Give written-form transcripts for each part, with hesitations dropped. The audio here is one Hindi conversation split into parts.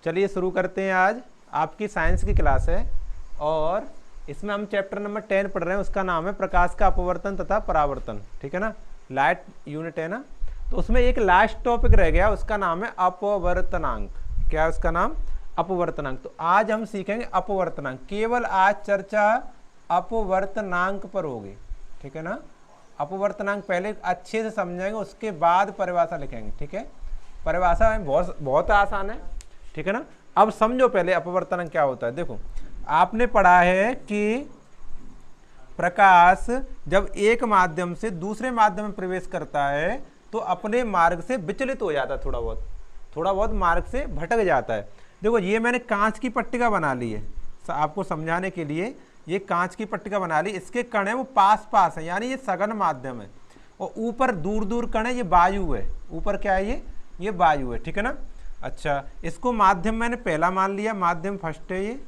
चलिए शुरू करते हैं। आज आपकी साइंस की क्लास है और इसमें हम चैप्टर नंबर 10 पढ़ रहे हैं। उसका नाम है प्रकाश का अपवर्तन तथा परावर्तन, ठीक है ना, लाइट यूनिट है ना। तो उसमें एक लास्ट टॉपिक रह गया, उसका नाम है अपवर्तनांक। क्या है उसका नाम? अपवर्तनांक। तो आज हम सीखेंगे अपवर्तनांक। केवल आज चर्चा अपवर्तनांक पर होगी, ठीक है ना। अपवर्तनांक पहले अच्छे से समझेंगे, उसके बाद परिभाषा लिखेंगे, ठीक है। परिभाषा बहुत आसान है, ठीक है ना। अब समझो पहले अपवर्तनांक क्या होता है। देखो, आपने पढ़ा है कि प्रकाश जब एक माध्यम से दूसरे माध्यम में प्रवेश करता है तो अपने मार्ग से विचलित हो जाता है, थोड़ा बहुत मार्ग से भटक जाता है। देखो, ये मैंने कांच की पट्टिका बना ली है आपको समझाने के लिए। ये कांच की पट्टिका बना ली, इसके कण है वो पास पास है, यानी ये सघन माध्यम है। और ऊपर दूर दूर कण है, ये वायु है। ऊपर क्या है? ये वायु है, ठीक है ना। अच्छा, इसको माध्यम मैंने पहला मान लिया, माध्यम फर्स्ट है, ये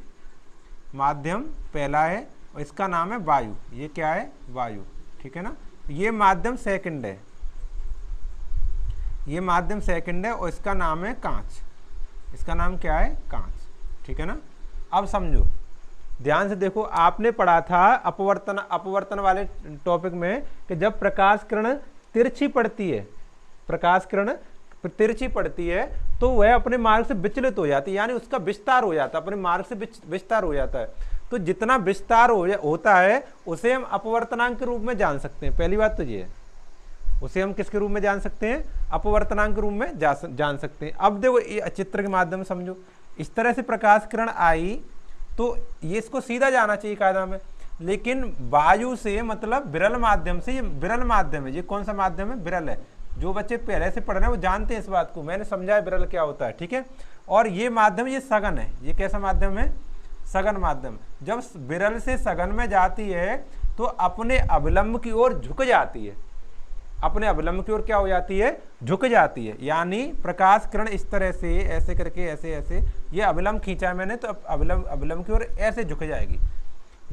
माध्यम पहला है और इसका नाम है वायु। ये क्या है? वायु, ठीक है ना। ये माध्यम सेकंड है, ये माध्यम सेकंड है और इसका नाम है कांच। इसका नाम क्या है? कांच, ठीक है ना। अब समझो, ध्यान से देखो, आपने पढ़ा था अपवर्तन वाले टॉपिक में कि जब प्रकाश किरण तिरछी पड़ती है, प्रकाश किरण तिरछी पड़ती है तो वह अपने मार्ग से विचलित हो जाती है, यानी उसका विस्तार हो जाता है, अपने मार्ग से विस्तार हो जाता है। तो जितना विस्तार होता है उसे हम अपवर्तनांक के रूप में जान सकते हैं। पहली बात तो ये है, उसे हम किसके रूप में जान सकते हैं? अपवर्तनांक के रूप में जान सकते हैं। अब देखो, ये चित्र के माध्यम से समझो। इस तरह से प्रकाश किरण आई तो ये इसको सीधा जाना चाहिए कायदा में, लेकिन वायु से मतलब विरल माध्यम से, ये विरल माध्यम है। ये कौन सा माध्यम है? विरल है। जो बच्चे पहले से पढ़ रहे हैं वो जानते हैं इस बात को, मैंने समझाया विरल क्या होता है, ठीक है। और ये माध्यम, ये सघन है। ये कैसा माध्यम है? सघन माध्यम। जब विरल से सघन में जाती है तो अपने अभिलंब की ओर झुक जाती है, अपने अभिलंब की ओर क्या हो जाती है? झुक जाती है। यानी प्रकाश किरण इस तरह से ऐसे करके ऐसे ऐसे, ये अभिलंब खींचा है मैंने, तो अभिलंब की ओर ऐसे झुक जाएगी,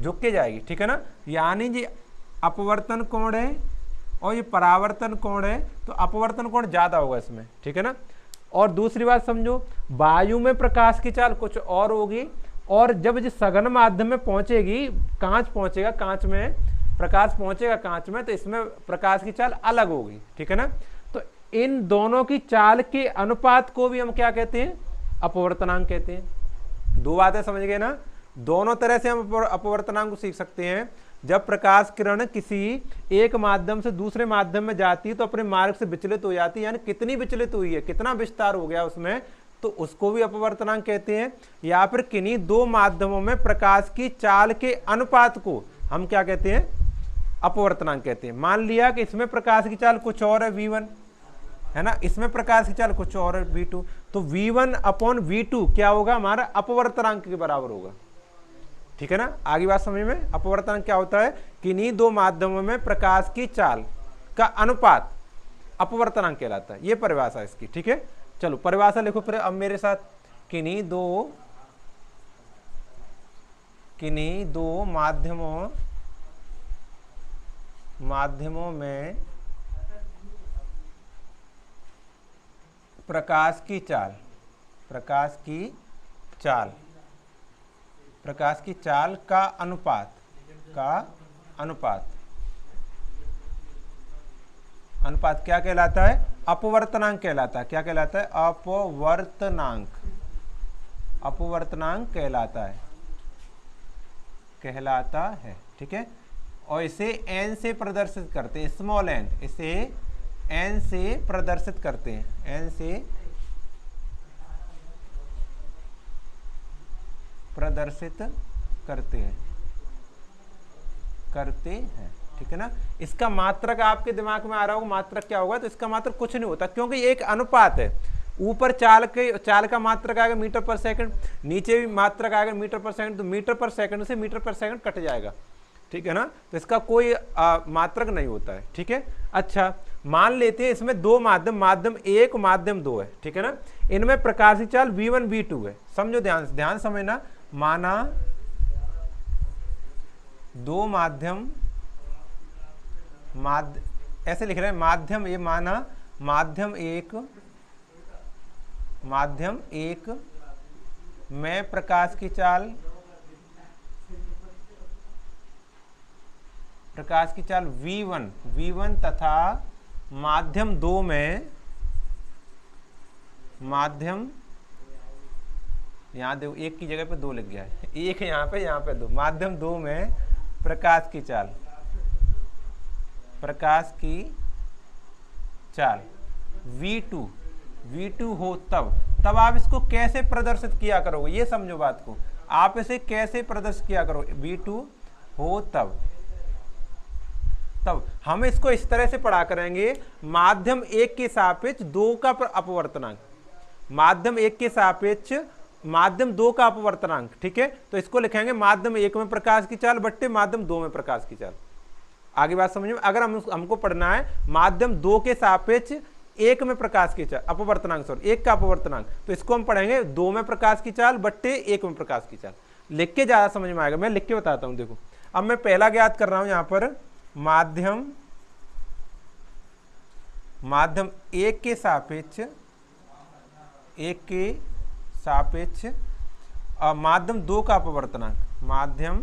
झुक के जाएगी, ठीक है ना। यानी ये अपवर्तन कोण है और ये परावर्तन कोण है, तो अपवर्तन कोण ज्यादा होगा इसमें, ठीक है ना। और दूसरी बात समझो, वायु में प्रकाश की चाल कुछ और होगी, और जब ये सघन माध्यम में पहुंचेगी, कांच पहुंचेगा, कांच में प्रकाश पहुंचेगा कांच में, तो इसमें प्रकाश की चाल अलग होगी, ठीक है ना। तो इन दोनों की चाल के अनुपात को भी हम क्या कहते हैं? अपवर्तनांक कहते हैं। दो बातें समझ गए ना। दोनों तरह से हम अपवर्तनांक को सीख सकते हैं। जब प्रकाश किरण किसी एक माध्यम से दूसरे माध्यम में जाती है तो अपने मार्ग से विचलित हो जाती है, यानी कितनी विचलित हुई है, कितना विस्तार हो गया उसमें, तो उसको भी अपवर्तनांक कहते हैं। या फिर किन्हीं दो माध्यमों में प्रकाश की चाल के अनुपात को हम क्या कहते हैं? अपवर्तनांक कहते हैं। मान लिया कि इसमें प्रकाश की चाल कुछ और है, v1 है ना, इसमें प्रकाश की चाल कुछ और है, v2, तो v1 अपॉन v2 क्या होगा? हमारा अपवर्तनांक के बराबर होगा, ठीक है ना। आगे बात समझ में। अपवर्तनांक क्या होता है? किन्हीं दो माध्यमों में प्रकाश की चाल का अनुपात अपवर्तनांक कहलाता है। ये परिभाषा इसकी, ठीक है। चलो परिभाषा लिखो फिर अब मेरे साथ। किन्हीं दो माध्यमों में प्रकाश की चाल का अनुपात क्या कहलाता है? अपवर्तनांक कहलाता है। क्या कहलाता है? अपवर्तनांक कहलाता है, ठीक है। और इसे n से प्रदर्शित करते हैं, स्मॉल n, इसे n से प्रदर्शित करते हैं, n से प्रदर्शित करते हैं, ठीक है ना। इसका मात्रक आपके दिमाग में आ रहा होगा, मात्रक क्या होगा? तो इसका मात्रक कुछ नहीं होता, क्योंकि ये एक अनुपात है। ऊपर चाल का मात्रक आएगा मीटर पर सेकंड, नीचे भी मात्रक आएगा मीटर पर सेकंड, तो मीटर पर सेकंड से मीटर पर सेकंड कट जाएगा, ठीक है ना। तो इसका कोई मात्रक नहीं होता है, ठीक है। अच्छा, मान लेते हैं इसमें दो माध्यम 1 माध्यम 2 है, ठीक है ना। इनमें प्रकाश की चाल v1 v2 है। समझो, ध्यान समझना। माना दो माध्यम ऐसे लिख रहे हैं, माध्यम ये माना माध्यम एक में प्रकाश की चाल, प्रकाश की चाल v1 तथा माध्यम 2 में, माध्यम, यहां देखो एक की जगह पे 2 लिख गया है, एक यहाँ पे 2, माध्यम 2 में प्रकाश की चाल, प्रकाश की चाल v2 हो तब आप इसको कैसे प्रदर्शित किया करोगे, ये समझो बात को, आप इसे कैसे प्रदर्शित किया करोगे, v2 हो तब हम इसको इस तरह से पढ़ा करेंगे, माध्यम 1 के सापेक्ष 2 का अपवर्तनांक, माध्यम 1 के सापेक्ष माध्यम 2 का अपवर्तनांक, ठीक है। तो इसको लिखेंगे माध्यम 1 में प्रकाश की चाल बट्टे माध्यम 2 में प्रकाश की चाल। आगे बात समझ में, अगर हमको पढ़ना है माध्यम 2 के सापेक्ष 1 में प्रकाश की चाल, अपवर्तनांक सॉरी 1 का अपवर्तनांक, तो इसको हम पढ़ेंगे 2 में प्रकाश की चाल बट्टे 1 में प्रकाश की चाल। लिख के ज्यादा समझ में आएगा, मैं लिख के बताता हूं। देखो अब मैं पहला ज्ञात कर रहा हूं यहां पर, माध्यम 1 के सापेक्ष, 1 के सापेक्ष माध्यम 2 का अपवर्तनांक, माध्यम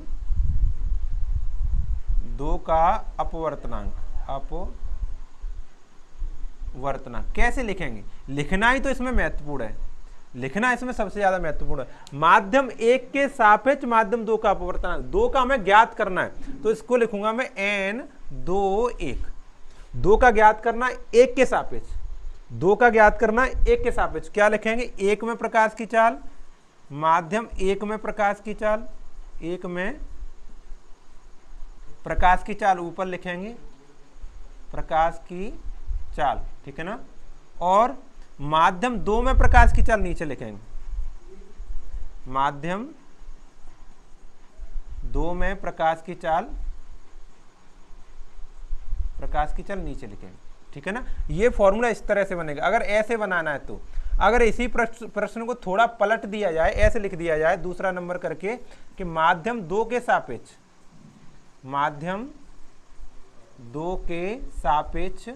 2 का अपवर्तनांक, कैसे लिखेंगे, लिखना ही तो इसमें महत्वपूर्ण है, लिखना इसमें सबसे ज्यादा महत्वपूर्ण है। माध्यम 1 के सापेक्ष माध्यम 2 का अपवर्तनांक, 2 का हमें ज्ञात करना है, तो इसको लिखूंगा मैं n2 1, 2 का ज्ञात करना 1 के सापेक्ष, 2 का ज्ञात करना 1 के सापेक्ष, क्या लिखेंगे 1 में प्रकाश की चाल, माध्यम 1 में प्रकाश की चाल, 1 में प्रकाश की चाल ऊपर लिखेंगे, प्रकाश की चाल, ठीक है ना, और माध्यम 2 में प्रकाश की चाल नीचे लिखेंगे, माध्यम 2 में प्रकाश की चाल नीचे लिखेंगे, ठीक है ना। ये फॉर्मूला इस तरह से बनेगा। अगर ऐसे बनाना है तो, अगर इसी प्रश्न को थोड़ा पलट दिया जाए, ऐसे लिख दिया जाए दूसरा नंबर करके कि माध्यम 2 के सापेक्ष, माध्यम 2 के सापेक्ष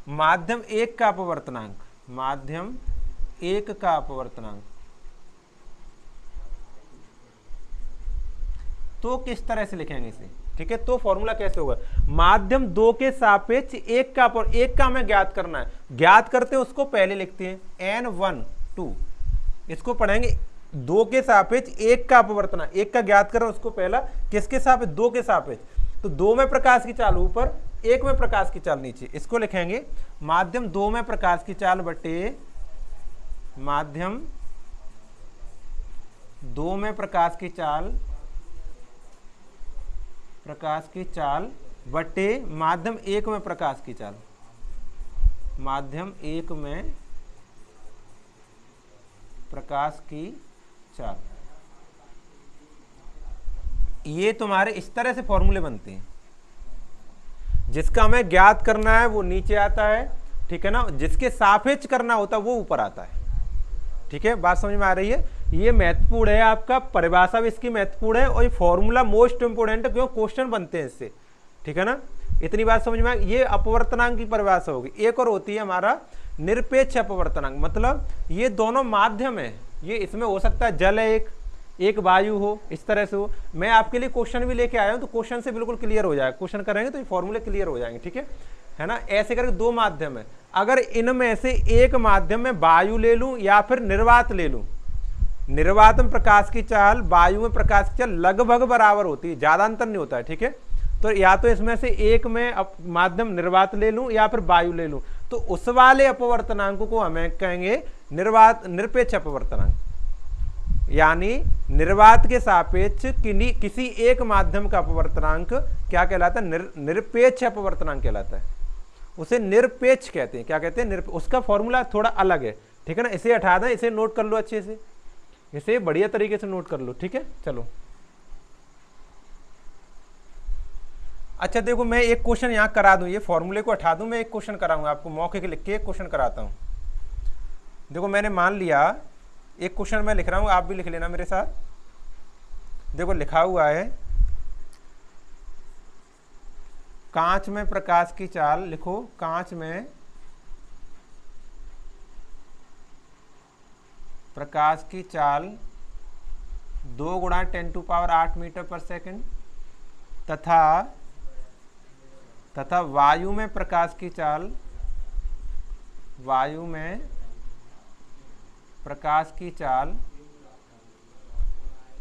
माध्यम 1 का अपवर्तनांक, माध्यम 1 का अपवर्तनांक, तो किस तरह से लिखेंगे इसे, ठीक है। तो फॉर्मूला कैसे होगा, माध्यम 2 के सापेक्ष 1 का हमें ज्ञात करना है, ज्ञात करते हैं उसको पहले लिखते हैं n1 2, इसको पढ़ेंगे 2 के सापेक्ष 1 का अपवर्तनांक, 1 का ज्ञात करें उसको पहला, किसके सापेक्ष 2 के सापेक्ष, तो 2 में प्रकाश की चाल ऊपर, 1 में प्रकाश की चाल नीचे, इसको लिखेंगे माध्यम 2 में प्रकाश की चाल बटे माध्यम 2 में प्रकाश की चाल बटे माध्यम 1 में प्रकाश की चाल, माध्यम 1 में प्रकाश की चाल। ये तुम्हारे इस तरह से फॉर्मूले बनते हैं, जिसका हमें ज्ञात करना है वो नीचे आता है, ठीक है ना, जिसके सापेक्ष करना होता है वो ऊपर आता है, ठीक है। बात समझ में आ रही है, ये महत्वपूर्ण है, आपका परिभाषा भी इसकी महत्वपूर्ण है, और ये फॉर्मूला मोस्ट इंपोर्टेंट है, क्यों क्वेश्चन बनते हैं इससे, ठीक है ना। इतनी बात समझ में, ये अपवर्तनांक की परिभाषा होगी। एक और होती है हमारा निरपेक्ष अपवर्तनांक, मतलब ये दोनों माध्यम है, ये इसमें हो सकता है जल है, एक वायु हो, इस तरह से हो। मैं आपके लिए क्वेश्चन भी लेके आया हूं, तो क्वेश्चन से बिल्कुल क्लियर हो जाएगा, क्वेश्चन करेंगे तो ये फॉर्मूले क्लियर हो जाएंगे, ठीक है ना। ऐसे करके 2 माध्यम है, अगर इनमें से एक माध्यम में वायु ले लूं या फिर निर्वात ले लूं, निर्वात में प्रकाश की चाल, वायु में प्रकाश की चाल लगभग बराबर होती है, ज्यादा अंतर नहीं होता है, ठीक है। तो या तो इसमें से एक में माध्यम निर्वात ले लूं या फिर वायु ले लूं, तो उस वाले अपवर्तनांक को हमें कहेंगे निरपेक्ष अपवर्तनांक, यानी निर्वात के सापेक्ष किसी एक माध्यम का अपवर्तनांक क्या कहलाता है, निरपेक्ष अपवर्तनांक कहलाता है, उसे निरपेक्ष कहते हैं। क्या कहते हैं, उसका फॉर्मूला थोड़ा अलग है, ठीक है ना। इसे हटा दें, इसे नोट कर लो अच्छे से, इसे बढ़िया तरीके से नोट कर लो, ठीक है। चलो अच्छा देखो, मैं एक क्वेश्चन यहाँ करा दूं, ये फॉर्मूले को हटा दूं, मैं एक क्वेश्चन कराऊंगा आपको, मौके के लिख के एक क्वेश्चन कराता हूं। देखो मैंने मान लिया, एक क्वेश्चन मैं लिख रहा हूं, आप भी लिख लेना मेरे साथ। देखो लिखा हुआ है, कांच में प्रकाश की चाल, लिखो कांच में प्रकाश की चाल 2 गुणा 10⁸ मीटर पर सेकंड तथा वायु में प्रकाश की चाल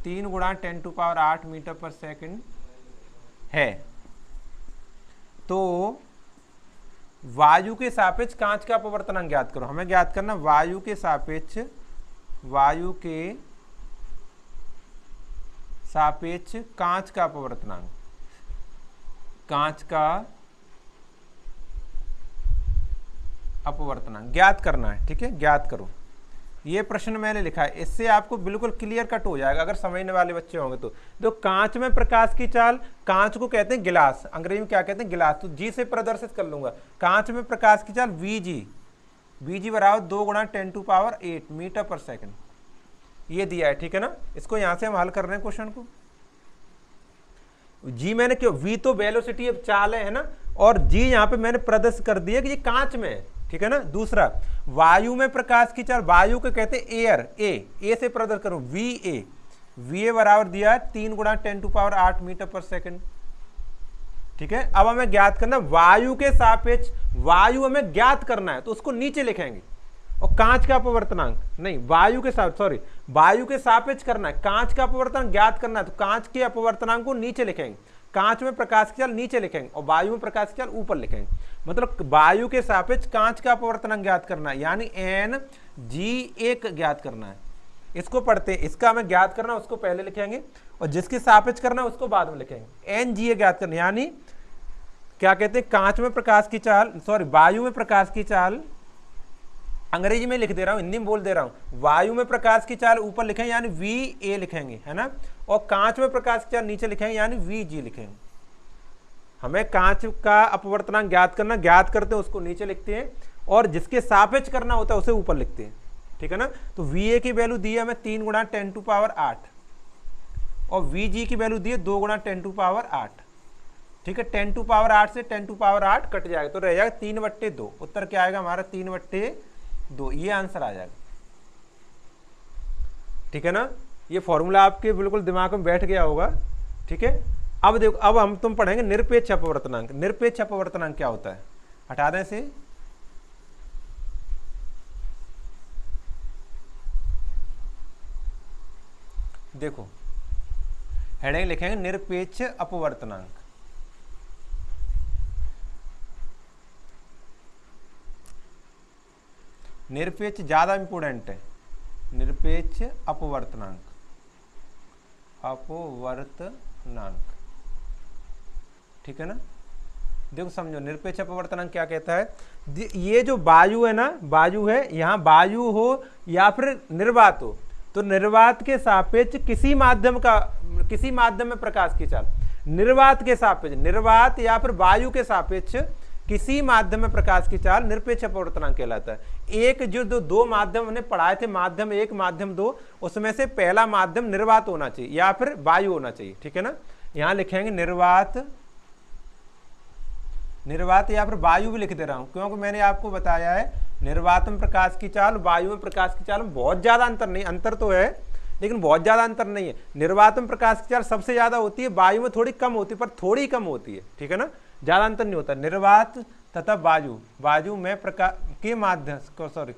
3 गुणा 10⁸ मीटर पर सेकंड है। तो वायु के सापेक्ष कांच का अपवर्तनांक ज्ञात करो। हमें ज्ञात करना वायु के सापेक्ष कांच का अपवर्तनांक, कांच का अपवर्तनांक ज्ञात करना है। ठीक है, ज्ञात करो। ये प्रश्न मैंने लिखा है, इससे आपको बिल्कुल क्लियर कट हो जाएगा अगर समझने वाले बच्चे होंगे तो कांच में प्रकाश की चाल, कांच को कहते हैं गिलास, अंग्रेजी में क्या कहते हैं गिलास, तो जी से प्रदर्शित कर लूंगा। कांच में प्रकाश की चाल Vg बराबर 2 गुणा 10⁸ मीटर पर सेकंड, ये दिया है। ठीक है ना, इसको यहां से हम हल कर रहे हैं क्वेश्चन को। जी मैंने क्यों, v तो वेलोसिटी अब चाल है ना, और जी यहां पे मैंने प्रदर्शित कर दिया कि ये कांच में है। ठीक है ना। दूसरा, वायु में प्रकाश की चाल, वायु को कहते हैं एयर, ए से प्रदर्शित करो Va बराबर दिया 3 गुणा 10⁸ मीटर पर सेकंड। ठीक है, अब हमें ज्ञात करना वायु के सापेक्ष, वायु हमें ज्ञात करना है तो उसको नीचे लिखेंगे, और कांच का अपवर्तनांक नहीं, वायु के सापेक्ष करना है, कांच का अपवर्तनांक ज्ञात करना है तो कांच के अपवर्तनांक को नीचे लिखेंगे। कांच में प्रकाश की चाल नीचे लिखेंगे और वायु में प्रकाश की चाल ऊपर लिखेंगे। मतलब वायु के सापेक्ष कांच का अपवर्तनांक ज्ञात करना है, यानी Ng ज्ञात करना है। इसको पढ़ते हैं, इसका हमें ज्ञात करना उसको पहले लिखेंगे और जिसके सापेक्ष करना उसको बाद में लिखेंगे। Nga ज्ञात करना, यानी क्या कहते हैं, कांच में प्रकाश की चाल, वायु में प्रकाश की चाल, अंग्रेजी में लिख दे रहा हूं, हिंदी में बोल दे रहा हूं, वायु में प्रकाश की चाल ऊपर लिखेंगे यानी Va लिखेंगे, है ना, और कांच में प्रकाश की चाल नीचे लिखेंगे यानी Vg लिखेंगे। हमें कांच का अपवर्तनांक ज्ञात करना, ज्ञात करते हैं उसको नीचे लिखते हैं और जिसके सापेक्ष करना होता है उसे ऊपर लिखते हैं। ठीक है ना। तो Va की वैल्यू दी है हमें 3 गुणा 10⁸ और Vg की वैल्यू दी है 2 गुणा 10⁸। ठीक है, 10⁸ से 10⁸ कट जाएगा तो रह जाएगा 3/2। उत्तर क्या आएगा हमारा 3/2, ये आंसर आ जाएगा। ठीक है ना, ये फॉर्मूला आपके बिल्कुल दिमाग में बैठ गया होगा। ठीक है, अब देखो, अब तुम पढ़ेंगे निरपेक्ष अपवर्तनांक। निरपेक्ष अपवर्तनांक क्या होता है, हटा दें से, देखो हेडिंग लिखेंगे निरपेक्ष अपवर्तनांक। निरपेक्ष ज्यादा इंपोर्टेंट है, निरपेक्ष अपवर्तनांक, ठीक है ना। देखो समझो निरपेक्ष अपवर्तनांक क्या कहता है, ये जो वायु है ना, वायु है, यहाँ वायु हो या फिर निर्वात हो, तो निर्वात के सापेक्ष किसी माध्यम में प्रकाश की चाल, निर्वात के सापेक्ष, निर्वात या फिर वायु के सापेक्ष किसी माध्यम में प्रकाश की चाल निरपेक्ष अपवर्तनांक कहलाता है। एक जो दो माध्यम हमने पढ़ाए थे, माध्यम 1 माध्यम 2, उसमें से पहला माध्यम निर्वात होना चाहिए या फिर वायु होना चाहिए। ठीक है ना, यहां लिखेंगे निर्वात या फिर वायु भी लिख दे रहा हूं क्योंकि मैंने आपको बताया है निर्वात में प्रकाश की चाल, वायु में प्रकाश की चाल में बहुत ज्यादा अंतर नहीं, अंतर तो है लेकिन बहुत ज्यादा अंतर नहीं है। निर्वात में प्रकाश की चाल सबसे ज्यादा होती है, वायु में थोड़ी कम होती है, पर थोड़ी कम होती है। ठीक है ना, ज्यादा अंतर नहीं होता। निर्वात तथा वायु में प्रकाश के माध्यम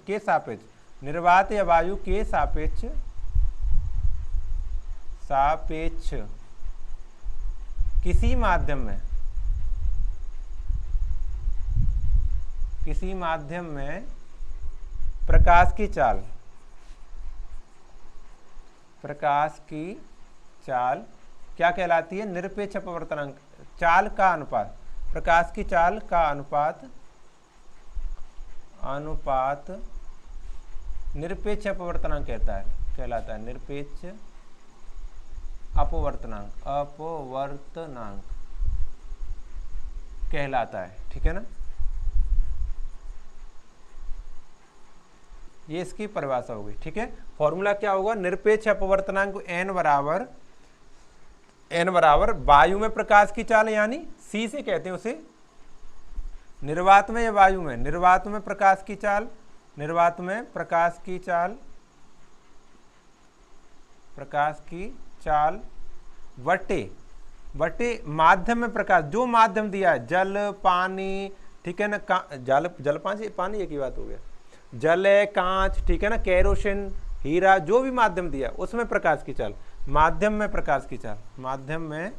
के सापेक्ष, निर्वात या वायु के सापेक्ष किसी माध्यम में प्रकाश की चाल क्या कहलाती है, निरपेक्ष अपवर्तनांक, चाल का अनुपात, प्रकाश की चाल का अनुपात निरपेक्ष अपवर्तनांक कहलाता है निरपेक्ष अपवर्तनांक कहलाता है। ठीक है ना, ये इसकी परिभाषा होगी। ठीक है, फॉर्मूला क्या होगा, निरपेक्ष अपवर्तनांक n बराबर वायु में प्रकाश की चाल यानी C से कहते हैं उसे, निर्वात में या वायु में, निर्वात में प्रकाश की चाल प्रकाश की चाल बटे माध्यम में प्रकाश, जो माध्यम दिया है, जल, पानी, ठीक है ना, जल पानी एक ही बात हो गया, जल है, कांच, ठीक है ना, केरोसिन, हीरा, जो भी माध्यम दिया उसमें प्रकाश की चाल, माध्यम में प्रकाश की चाल, माध्यम में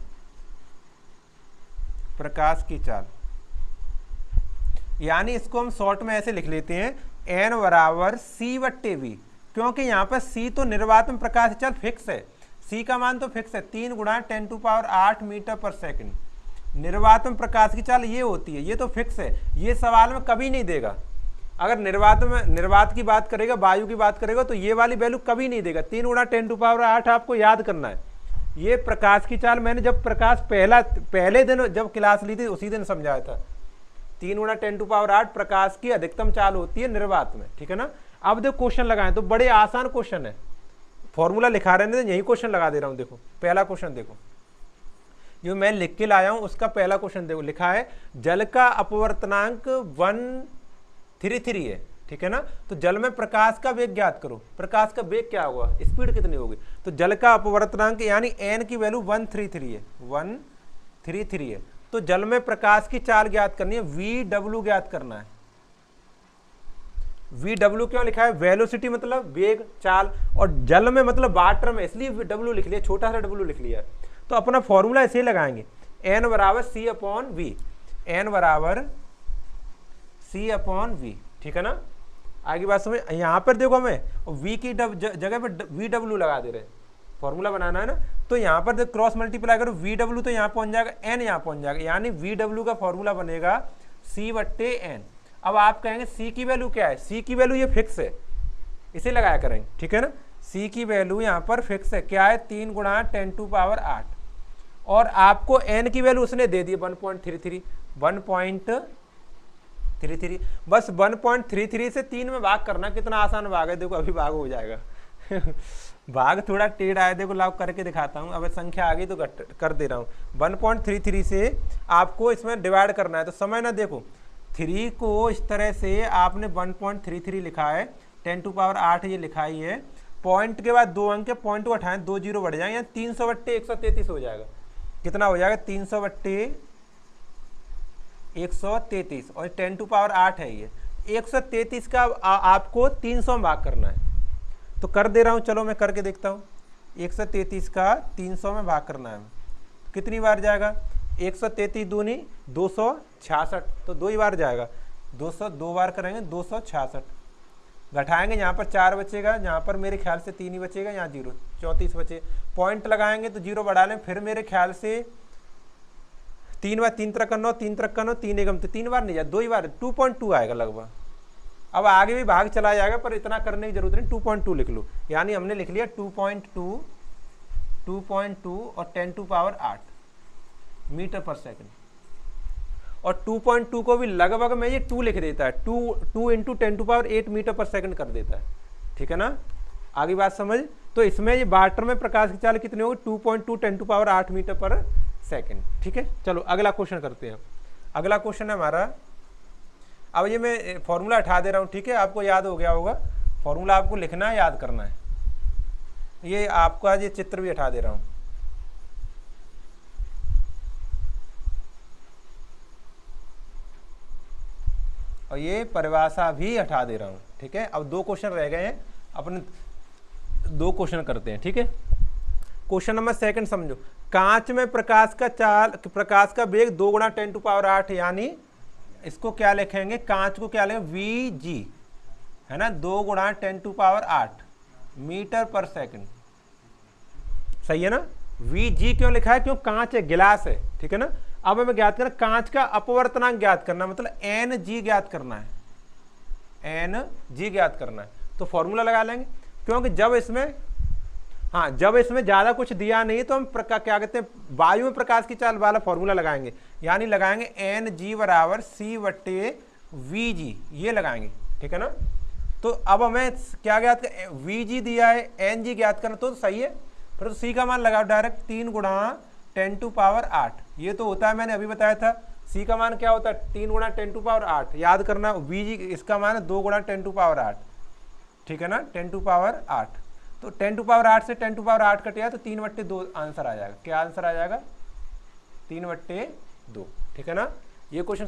प्रकाश की चाल, यानी इसको हम शॉर्ट में ऐसे लिख लेते हैं n बराबर c बट्टे v, क्योंकि यहाँ पर c तो निर्वात में प्रकाश की चाल फिक्स है, c का मान तो फिक्स है, 3 गुणा 10⁸ मीटर पर सेकंड निर्वात में प्रकाश की चाल ये होती है, ये तो फिक्स है, ये सवाल में कभी नहीं देगा। अगर निर्वात की बात करेगा, वायु की बात करेगा, तो ये वाली वैल्यू कभी नहीं देगा। 3 गुणा 10⁸ आपको याद करना है। ये प्रकाश की चाल मैंने जब प्रकाश पहले दिन जब क्लास ली थी उसी दिन समझाया था। 3 गुणा 10⁸ प्रकाश की अधिकतम चाल होती है निर्वात में, ठीक है ना। अब देखो क्वेश्चन लगाएं तो बड़े आसान क्वेश्चन है, फॉर्मूला लिखा रहे हैं, यही क्वेश्चन लगा दे रहा हूं। देखो पहला क्वेश्चन देखो, जो मैं लिख के लाया हूं उसका पहला क्वेश्चन देखो, लिखा है जल का अपवर्तनांक 133 है, ठीक है ना। तो जल में प्रकाश का वेग ज्ञात करो, प्रकाश का वेग क्या होगा, स्पीड कितनी होगी। तो जल का अपवर्तनांक यानी n की वैल्यू 133 है, 133 है। तो जल में प्रकाश की चाल ज्ञात करनी है, VW ज्ञात करना है। VW क्यों लिखा है, वेलोसिटी मतलब वेग, चाल, और जल में मतलब वाटर में, इसलिए W लिख लिया, छोटा सा W लिख लिया। तो अपना फॉर्मूला ऐसे ही लगाएंगे, n बराबर C/V, n बराबर C/V, ठीक है ना। आगे बात समझ। यहाँ पर देखो हमें v की जगह पे VW लगा दे रहे, फॉर्मूला बनाना है ना। तो यहाँ पर देखो क्रॉस मल्टीप्लाई करो, VW तो यहाँ पहुंच जाएगा, n यहाँ पहुंच जाएगा, यानी VW का फॉर्मूला बनेगा C/n। अब आप कहेंगे C की वैल्यू क्या है, C की वैल्यू ये फिक्स है, इसे लगाया करेंगे, ठीक है ना। C की वैल्यू यहाँ पर फिक्स है, क्या है, 3 गुणा 10⁸, और आपको n की वैल्यू उसने दे दी 1.33, 1.33, बस 1.33 से 3 में भाग करना। कितना आसान भाग है, देखो अभी भाग हो जाएगा। भाग थोड़ा टेढ़ा है, देखो लाभ करके दिखाता हूँ। अब संख्या आ गई तो कर दे रहा हूँ। 1.33 से आपको इसमें डिवाइड करना है, तो समय ना देखो 3 को इस तरह से आपने 1.33 लिखा है, 10⁸ ये लिखा ही है। पॉइंट के बाद 2 अंक के, पॉइंट को हटाएं, 2 जीरो बढ़ जाएंगे, 300/133 हो जाएगा। कितना हो जाएगा, 300/133, और 10⁸ है ये। 133 का आपको 300 में भाग करना है, तो कर दे रहा हूं, चलो मैं करके देखता हूं। 133 का 300 में भाग करना है, कितनी बार जाएगा, 133 दूनी 266, तो 2 ही बार जाएगा, 202 बार करेंगे, 266 घटाएंगे, यहाँ पर 4 बचेगा, यहाँ पर मेरे ख्याल से 3 ही बचेगा, यहाँ 0, 34 बचे। पॉइंट लगाएंगे तो 0 बढ़ा लें, फिर मेरे ख्याल से 3 बार 3 3 9, 3 3 9, 3 एकम, तो 3 बार नहीं जाए, 2 ही बार, 2.2 आएगा लगभग। अब आगे भी भाग चला जाएगा, पर इतना करने की जरूरत नहीं, 2.2 लिख लो, यानी हमने लिख लिया 2.2 और 10⁸ मीटर पर सेकंड। और 2.2 को भी लगभग में ये 2 लिख देता है, 2 इंटू 10⁸ मीटर पर सेकंड कर देता है, ठीक है ना। आगे बात समझ। तो इसमें ये वाटर में प्रकाश की चाल कितनी होगी, 2.2 10⁸ मीटर पर सेकंड, ठीक है। चलो अगला क्वेश्चन करते हैं। अगला क्वेश्चन है हमारा, अब ये मैं फॉर्मूला हटा दे रहा हूँ, ठीक है, आपको याद हो गया होगा। फॉर्मूला आपको लिखना है, याद करना है। ये आपका ये चित्र भी हटा दे रहा हूँ, और ये परिभाषा भी हटा दे रहा हूं, ठीक है। अब 2 क्वेश्चन रह गए हैं, अपने 2 क्वेश्चन करते हैं, ठीक है। क्वेश्चन नंबर 2 समझो, कांच में प्रकाश का वेग 2 गुणा 10⁸, यानी इसको क्या लिखेंगे, कांच को क्या लिखेंगे, Vg, है ना, 2 गुणा 10⁸ मीटर पर सेकंड, सही है ना। Vg क्यों लिखा है, क्यों कांच है, गिलास है, ठीक है ना। अब हमें ज्ञात करना, कांच का अपवर्तनांक ज्ञात करना, मतलब Ng ज्ञात करना है, Ng ज्ञात करना है। तो फॉर्मूला लगा लेंगे, क्योंकि जब इसमें ज्यादा कुछ दिया नहीं तो हम क्या कहते हैं, वायु में प्रकाश की चाल वाला फॉर्मूला लगाएंगे, यानी लगाएंगे Ng बराबर C/Vg, ये लगाएंगे, ठीक है ना। तो अब हमें क्या ज्ञात कर, Vg दिया है, Ng ज्ञात करना, तो सही है। फिर तो C का मान लगाओ डायरेक्ट, 3 गुणा 10⁸, ये तो होता है, मैंने अभी बताया था। C का मान क्या होता है, 3 गुणा 10⁸, याद करना। Vg इसका मान है 2 गुणा 10⁸, ठीक है ना, 10⁸। तो 10⁸ से 10⁸ कट गया तो 3/2 आंसर आ जाएगा। क्या आंसर आ जाएगा? 3/2। ठीक है ना। ये क्वेश्चन